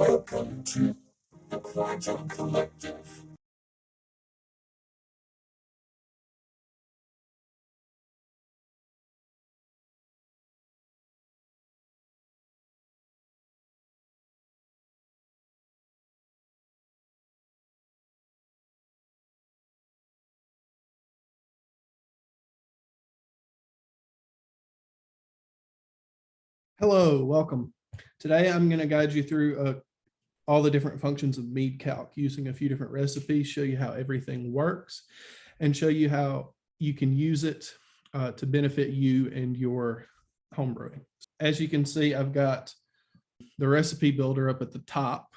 Welcome to the Quantum Collective. Hello, welcome. Today I'm going to guide you through all the different functions of MeadCalc using a few different recipes, show you how everything works, and show you how you can use it to benefit you and your homebrewing. As you can see, I've got the recipe builder up at the top,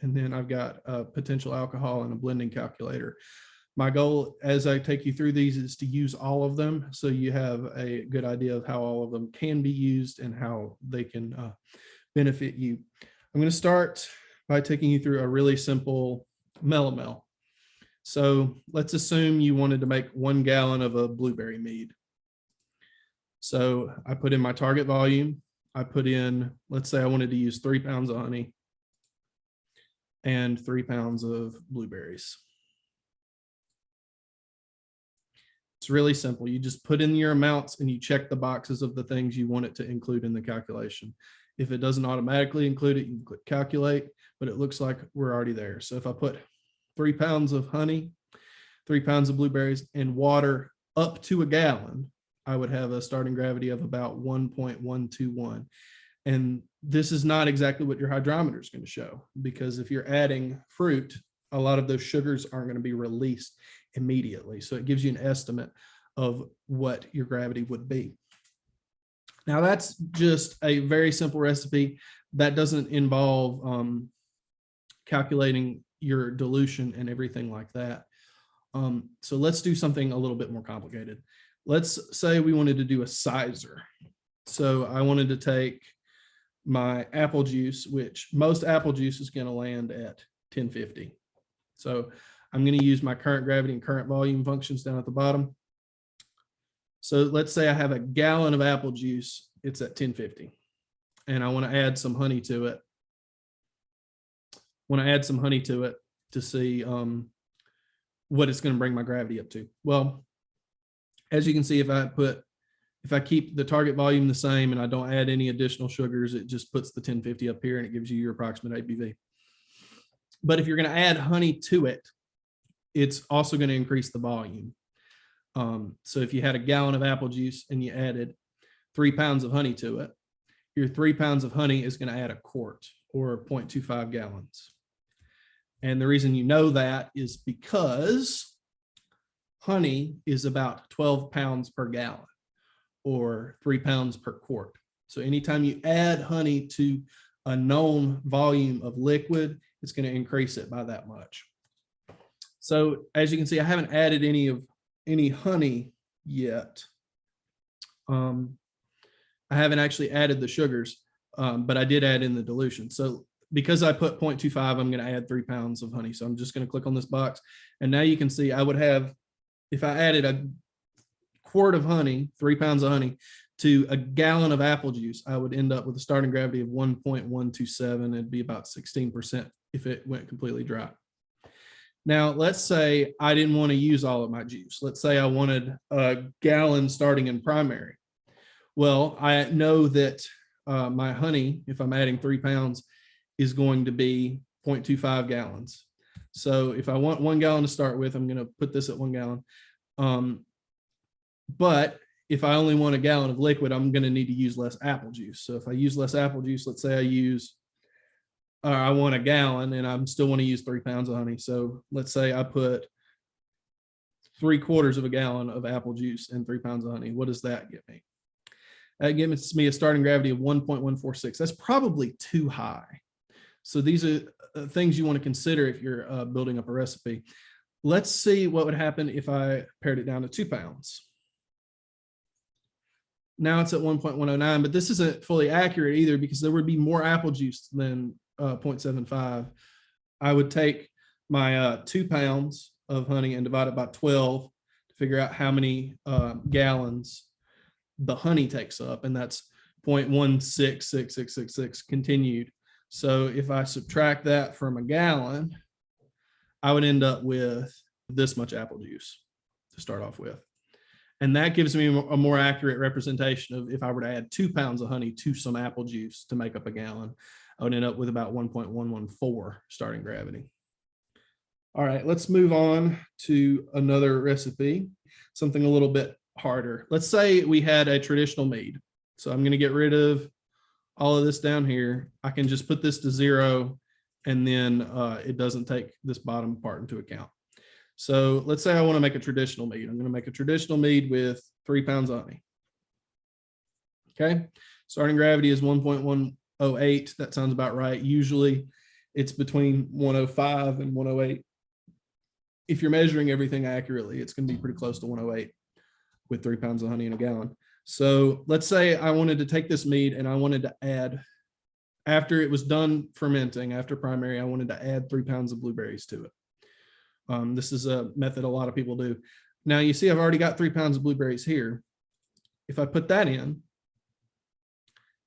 and then I've got a potential alcohol and a blending calculator. My goal as I take you through these is to use all of them so you have a good idea of how all of them can be used and how they can benefit you. I'm going to start by taking you through a really simple melomel. So let's assume you wanted to make 1 gallon of a blueberry mead. So I put in my target volume. I put in, let's say I wanted to use 3 pounds of honey and 3 pounds of blueberries. It's really simple. You just put in your amounts and you check the boxes of the things you want it to include in the calculation. If it doesn't automatically include it, you can click calculate, but it looks like we're already there. So if I put 3 pounds of honey, 3 pounds of blueberries, and water up to a gallon, I would have a starting gravity of about 1.121. And this is not exactly what your hydrometer is going to show, because if you're adding fruit, a lot of those sugars aren't going to be released immediately. So it gives you an estimate of what your gravity would be. Now that's just a very simple recipe that doesn't involve calculating your dilution and everything like that. So let's do something a little bit more complicated. Let's say we wanted to do a sizer. So I wanted to take my apple juice, which most apple juice is going to land at 1050. So I'm going to use my current gravity and current volume functions down at the bottom. So let's say I have a gallon of apple juice, it's at 1050, and I want to add some honey to it. To see what it's going to bring my gravity up to. Well, as you can see, if I keep the target volume the same and I don't add any additional sugars, it just puts the 1050 up here and it gives you your approximate ABV. But if you're going to add honey to it, it's also going to increase the volume. So if you had a gallon of apple juice and you added 3 pounds of honey to it, your 3 pounds of honey is going to add a quart or 0.25 gallons. And the reason you know that is because honey is about 12 pounds per gallon or 3 pounds per quart. So anytime you add honey to a known volume of liquid, it's going to increase it by that much. So as you can see, I haven't added any honey yet. I haven't actually added the sugars, but I did add in the dilution. So because I put 0.25, I'm going to add 3 pounds of honey. So I'm just going to click on this box. And now you can see I would have, if I added a quart of honey, 3 pounds of honey, to a gallon of apple juice, I would end up with a starting gravity of 1.127. It'd be about 16% if it went completely dry. Now, let's say I didn't want to use all of my juice. Let's say I wanted a gallon starting in primary. Well, I know that my honey, if I'm adding 3 pounds, is going to be 0.25 gallons. So if I want 1 gallon to start with, I'm going to put this at 1 gallon. But if I only want a gallon of liquid, I'm going to need to use less apple juice. So if I use less apple juice, let's say I want a gallon and I still want to use 3 pounds of honey. So let's say I put 3/4 of a gallon of apple juice and 3 pounds of honey. What does that get me? That gives me a starting gravity of 1.146. That's probably too high. So these are things you want to consider if you're building up a recipe. Let's see what would happen if I pared it down to 2 pounds. Now it's at 1.109, but this isn't fully accurate either because there would be more apple juice than 0.75. I would take my 2 pounds of honey and divide it by 12 to figure out how many gallons the honey takes up, and that's 0.166666 continued. So if I subtract that from a gallon, I would end up with this much apple juice to start off with. And that gives me a more accurate representation of if I were to add 2 pounds of honey to some apple juice to make up a gallon, I would end up with about 1.114 starting gravity. All right, let's move on to another recipe, something a little bit harder. Let's say we had a traditional mead. So I'm going to get rid of all of this down here. I can just put this to 0, and then it doesn't take this bottom part into account. So let's say I want to make a traditional mead. I'm going to make a traditional mead with 3 pounds of honey. Okay, starting gravity is 1.108. That sounds about right. Usually it's between 105 and 108. If you're measuring everything accurately, it's going to be pretty close to 108 with 3 pounds of honey in a gallon. So let's say I wanted to take this mead and I wanted to add, after it was done fermenting, after primary, I wanted to add 3 pounds of blueberries to it. This is a method a lot of people do. Now you see I've already got 3 pounds of blueberries here. If I put that in,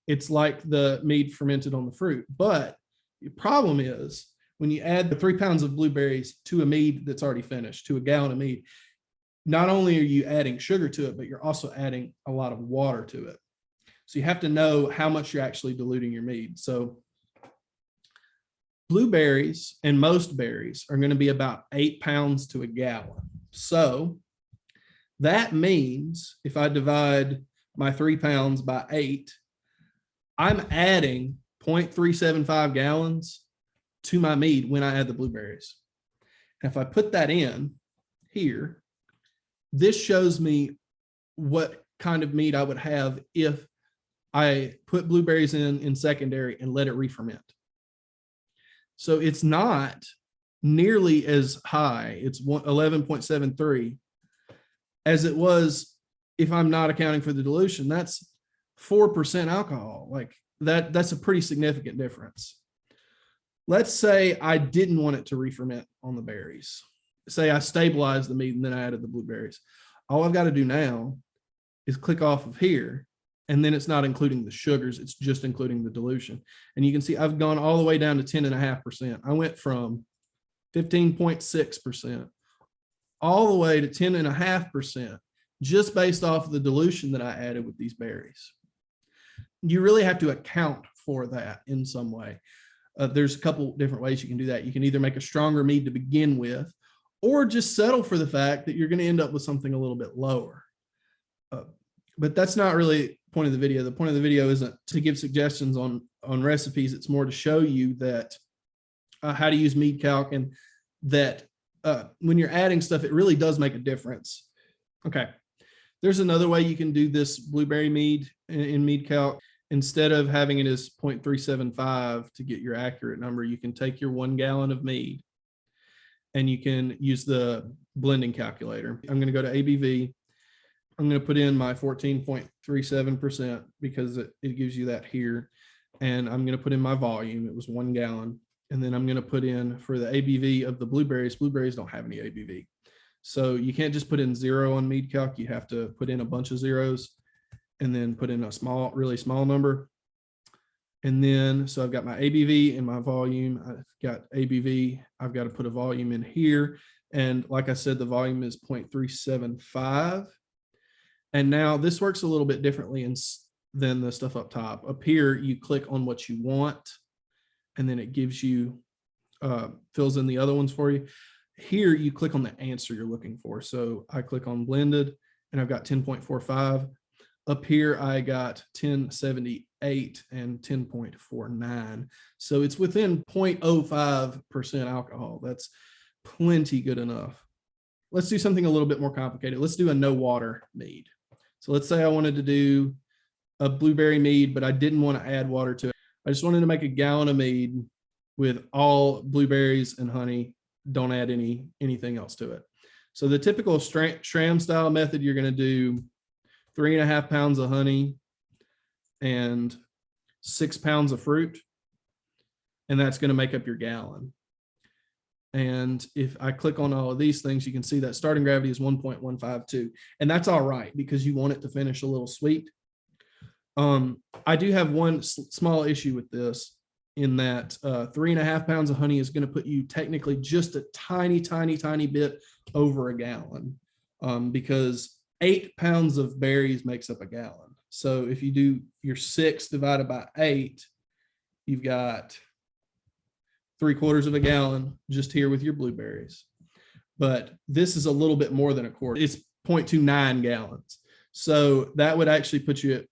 it's like the mead fermented on the fruit. But the problem is when you add the 3 pounds of blueberries to a mead that's already finished, to a gallon of mead, not only are you adding sugar to it, but you're also adding a lot of water to it. So you have to know how much you're actually diluting your mead. So blueberries and most berries are going to be about 8 pounds to a gallon. So that means if I divide my 3 pounds by 8, I'm adding 0.375 gallons to my mead when I add the blueberries. And if I put that in here, this shows me what kind of mead I would have if I put blueberries in secondary and let it re-ferment. So it's not nearly as high. It's 11.73 as it was if I'm not accounting for the dilution. That's 4% alcohol. Like that's a pretty significant difference. Let's say I didn't want it to re-ferment on the berries. Say I stabilized the mead and then I added the blueberries. All I've got to do now is click off of here, and then it's not including the sugars, it's just including the dilution. And you can see I've gone all the way down to 10.5%. I went from 15.6% all the way to 10.5% just based off of the dilution that I added with these berries. You really have to account for that in some way. There's a couple different ways you can do that. You can either make a stronger mead to begin with, or just settle for the fact that you're going to end up with something a little bit lower. But that's not really the point of the video. The point of the video isn't to give suggestions on recipes. It's more to show you that how to use MeadCalc, and that when you're adding stuff, it really does make a difference. Okay. There's another way you can do this blueberry mead in MeadCalc. Instead of having it as 0.375 to get your accurate number, you can take your 1 gallon of mead and you can use the blending calculator. I'm going to go to ABV. I'm going to put in my 14.37% because it gives you that here. And I'm going to put in my volume. It was 1 gallon. And then I'm going to put in for the ABV of the blueberries. Blueberries don't have any ABV. So you can't just put in 0 on MeadCalc. You have to put in a bunch of zeros and then put in a small, really small number. And then, so I've got my ABV and my volume. I've got ABV. I've got to put a volume in here. And like I said, the volume is 0.375. And now this works a little bit differently than the stuff up top. Up here, you click on what you want, and then it gives you, fills in the other ones for you. Here, you click on the answer you're looking for. So I click on blended, and I've got 10.45. Up here, I got 10.78 and 10.49. So it's within 0.05% alcohol. That's plenty good enough. Let's do something a little bit more complicated. Let's do a no water mead. So let's say I wanted to do a blueberry mead, but I didn't want to add water to it. I just wanted to make a gallon of mead with all blueberries and honey. Don't add anything else to it. So the typical Schramm style method, you're going to do 3.5 pounds of honey and 6 pounds of fruit. And that's going to make up your gallon. And if I click on all of these things, you can see that starting gravity is 1.152. And that's all right because you want it to finish a little sweet. I do have one small issue with this. in that 3.5 pounds of honey is going to put you technically just a tiny bit over a gallon, because 8 pounds of berries makes up a gallon. So if you do your 6 divided by 8, you've got 3/4 of a gallon just here with your blueberries. But this is a little bit more than a quart. It's 0.29 gallons. So that would actually put you at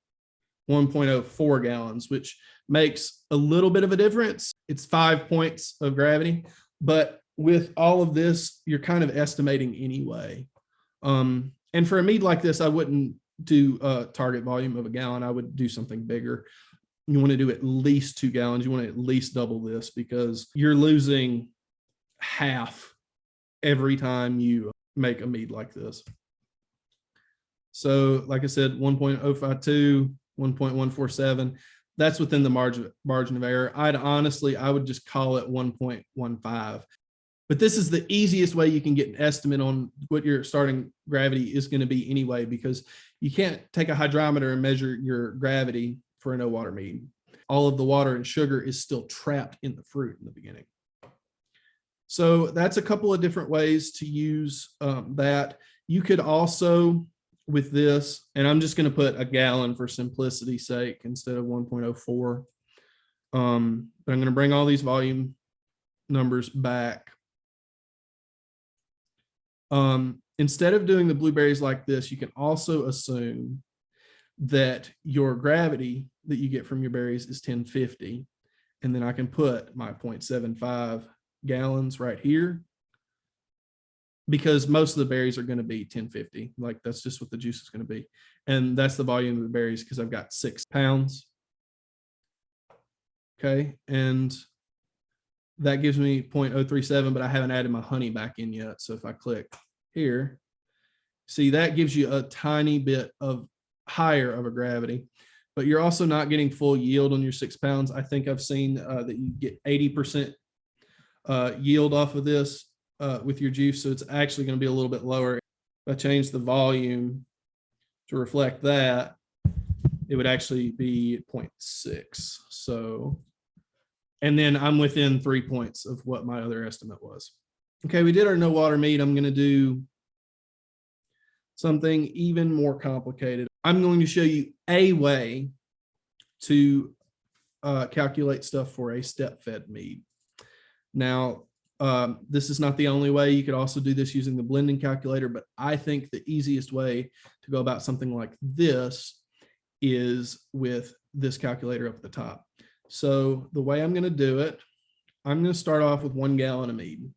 1.04 gallons, which makes a little bit of a difference. It's 5 points of gravity, but with all of this, you're kind of estimating anyway. And for a mead like this, I wouldn't do a target volume of a gallon. I would do something bigger. You want to do at least 2 gallons. You want to at least double this, because you're losing half every time you make a mead like this. So like I said, 1.052, 1.147, that's within the margin of error. I would just call it 1.15. But this is the easiest way you can get an estimate on what your starting gravity is going to be anyway, because you can't take a hydrometer and measure your gravity for a no water mead. All of the water and sugar is still trapped in the fruit in the beginning. So that's a couple of different ways to use that. You could also, with this, and I'm just going to put a gallon for simplicity's sake instead of 1.04. But I'm going to bring all these volume numbers back. Instead of doing the blueberries like this, you can also assume that your gravity that you get from your berries is 1050. And then I can put my 0.75 gallons right here, because most of the berries are going to be 1050. Like that's just what the juice is going to be. And that's the volume of the berries, because I've got 6 pounds. Okay. And that gives me 0.037, but I haven't added my honey back in yet. So if I click here, see, that gives you a tiny bit of higher of a gravity, but you're also not getting full yield on your 6 pounds. I think I've seen that you get 80% yield off of this with your juice. So it's actually going to be a little bit lower. If I change the volume to reflect that, it would actually be 0.6. So, and then I'm within 3 points of what my other estimate was. Okay, we did our no water mead. I'm going to do something even more complicated. I'm going to show you a way to calculate stuff for a step-fed mead. Now, this is not the only way. You could also do this using the blending calculator, but I think the easiest way to go about something like this is with this calculator up at the top. So the way I'm going to do it, I'm going to start off with 1 gallon of mead.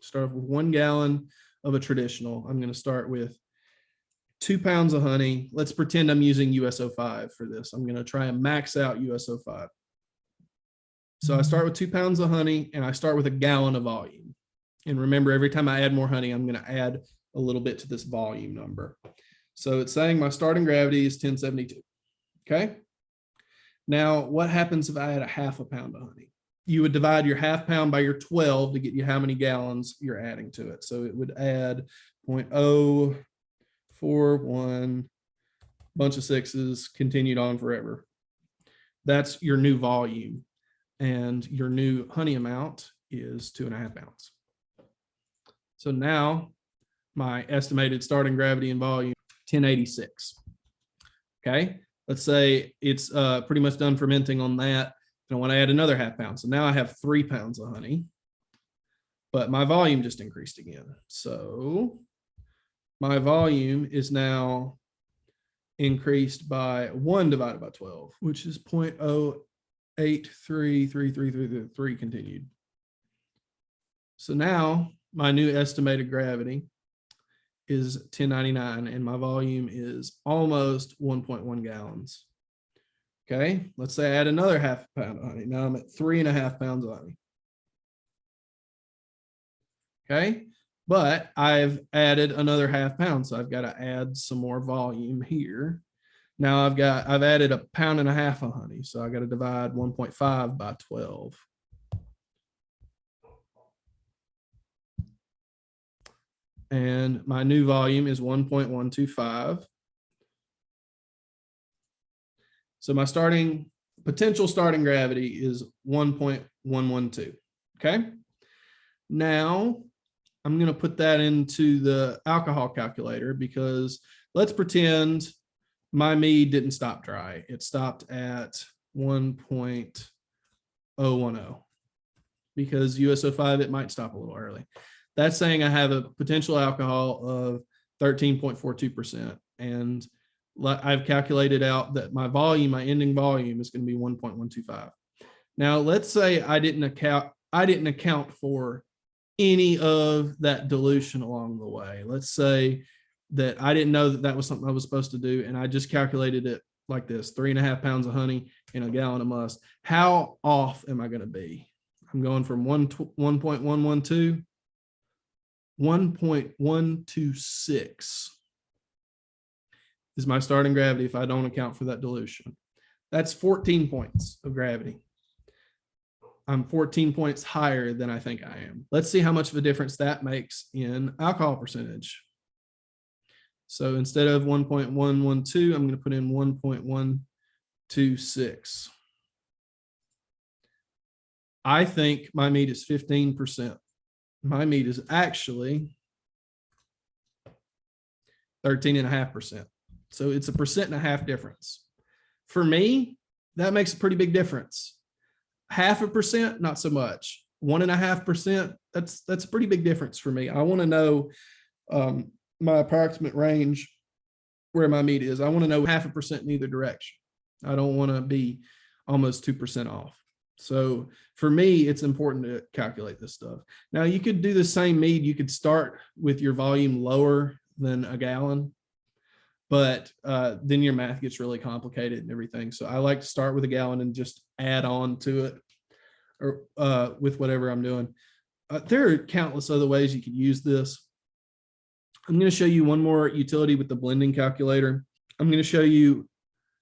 Start off with 1 gallon of a traditional. I'm going to start with 2 pounds of honey. Let's pretend I'm using USO5 for this. I'm going to try and max out USO5. So I start with 2 pounds of honey, and I start with a gallon of volume. And remember, every time I add more honey, I'm going to add a little bit to this volume number. So it's saying my starting gravity is 1072. Okay. Now, what happens if I add a 1/2 pound of honey? You would divide your 1/2 pound by your 12 to get you how many gallons you're adding to it. So it would add 0.041, bunch of 6s, continued on forever. That's your new volume. And your new honey amount is 2.5 pounds. So now my estimated starting gravity and volume, 1086. Okay. Let's say it's pretty much done fermenting on that. And I want to add another 1/2 pound. So now I have 3 pounds of honey, but my volume just increased again. So my volume is now increased by 1 divided by 12, which is 0.083333 continued. So now my new estimated gravity is 1099, and my volume is almost 1.1 gallons. Okay, let's say I add another 1/2 pound of honey. Now I'm at 3.5 pounds of honey. Okay, but I've added another 1/2 pound, so I've got to add some more volume here. Now I've added 1.5 pounds of honey, so I got to divide 1.5 by 12. And my new volume is 1.125. So my starting potential starting gravity is 1.112. Okay. Now I'm going to put that into the alcohol calculator, because let's pretend my mead didn't stop dry. It stopped at 1.010, because USO5, it might stop a little early. That's saying I have a potential alcohol of 13.42%. And I've calculated out that my volume, my ending volume, is going to be 1.125. Now, let's say I didn't account for any of that dilution along the way. Let's say that I didn't know that that was something I was supposed to do, and I just calculated it like this: 3.5 pounds of honey in a gallon of must. How off am I going to be? I'm going from 1.112, 1.126 is my starting gravity if I don't account for that dilution. That's 14 points of gravity. I'm 14 points higher than I think I am. Let's see how much of a difference that makes in alcohol percentage. So instead of 1.112, I'm going to put in 1.126. I think my mead is 15%. My mead is actually 13.5%. So it's a 1.5% difference. For me, that makes a pretty big difference. 0.5%, not so much. 1.5%, that's a pretty big difference for me. I want to know my approximate range where my meat is. I want to know 0.5% in either direction. I don't want to be almost 2% off. So for me, it's important to calculate this stuff. Now, you could do the same mead. You could start with your volume lower than a gallon, but then your math gets really complicated and everything. So I like to start with a gallon and just add on to it, or with whatever I'm doing. There are countless other ways you could use this. I'm going to show you one more utility with the blending calculator. I'm going to show you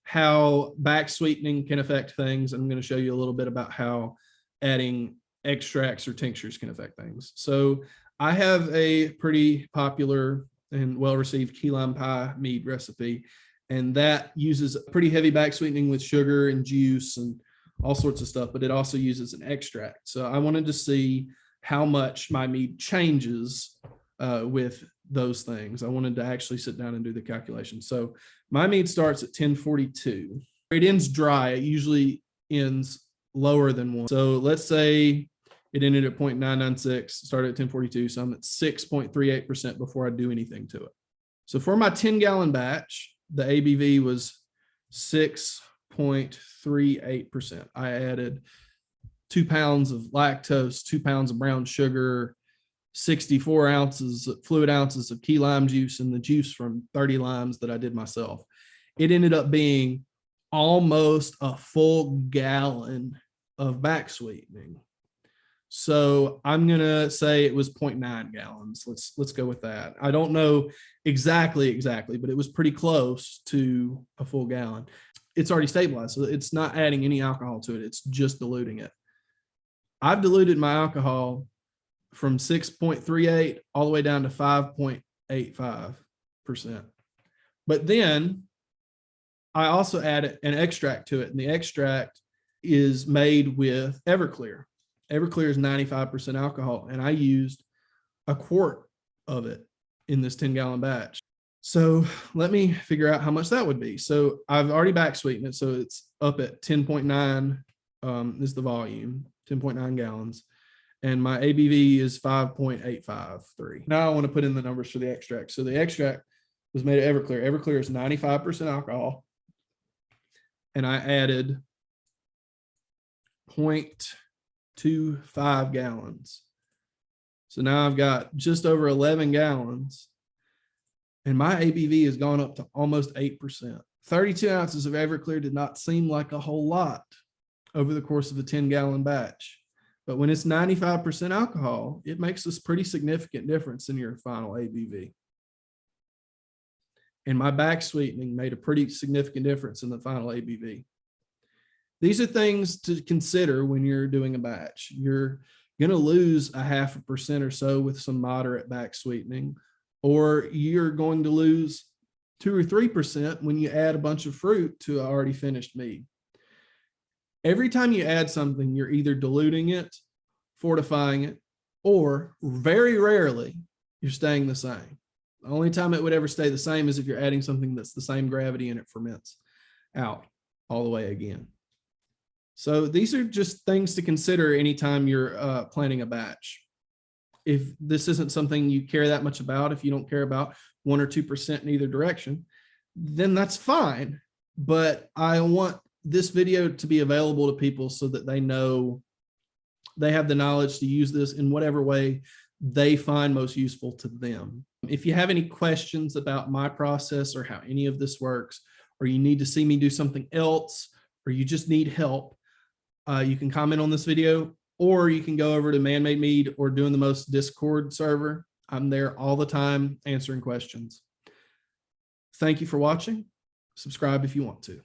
how back sweetening can affect things. I'm going to show you a little bit about how adding extracts or tinctures can affect things. So I have a pretty popular and well-received key lime pie mead recipe, and that uses pretty heavy back sweetening with sugar and juice and all sorts of stuff, but it also uses an extract. So I wanted to see how much my mead changes with those things. I wanted to actually sit down and do the calculation. So my mead starts at 1042. It ends dry. It usually ends lower than 1. So let's say it ended at 0.996, started at 1042. So I'm at 6.38% before I do anything to it. So for my 10-gallon batch, the ABV was 6.38%. I added 2 pounds of lactose, 2 pounds of brown sugar, 64 fluid ounces of key lime juice, and the juice from 30 limes that I did myself. It ended up being almost a full gallon of back sweetening. So I'm going to say it was 0.9 gallons. Let's go with that. I don't know exactly, but it was pretty close to a full gallon. It's already stabilized, so it's not adding any alcohol to it. It's just diluting it. I've diluted my alcohol from 6.38 all the way down to 5.85%. But then I also add an extract to it, and the extract is made with Everclear. Everclear is 95% alcohol, and I used a quart of it in this 10-gallon batch. So let me figure out how much that would be. So I've already back sweetened it, so it's up at 10.9 is the volume, 10.9 gallons. And my ABV is 5.853. Now I want to put in the numbers for the extract. So the extract was made of Everclear. Everclear is 95% alcohol. And I added 0.25 gallons. So now I've got just over 11 gallons. And my ABV has gone up to almost 8%. 32 ounces of Everclear did not seem like a whole lot over the course of a 10-gallon batch. But when it's 95% alcohol, it makes this pretty significant difference in your final ABV. And my back sweetening made a pretty significant difference in the final ABV. These are things to consider when you're doing a batch. You're going to lose 0.5% or so with some moderate back sweetening, or you're going to lose 2 or 3% when you add a bunch of fruit to an already finished mead. Every time you add something, you're either diluting it, fortifying it, or very rarely you're staying the same. The only time it would ever stay the same is if you're adding something that's the same gravity and it ferments out all the way again. So these are just things to consider anytime you're planning a batch. If this isn't something you care that much about, if you don't care about 1 or 2% in either direction, then that's fine. But I want this video to be available to people so that they know they have the knowledge to use this in whatever way they find most useful to them. If you have any questions about my process or how any of this works, or you need to see me do something else, or you just need help, you can comment on this video, or you can go over to Man-Made Mead or Doing the Most Discord server. I'm there all the time answering questions. Thank you for watching. Subscribe if you want to.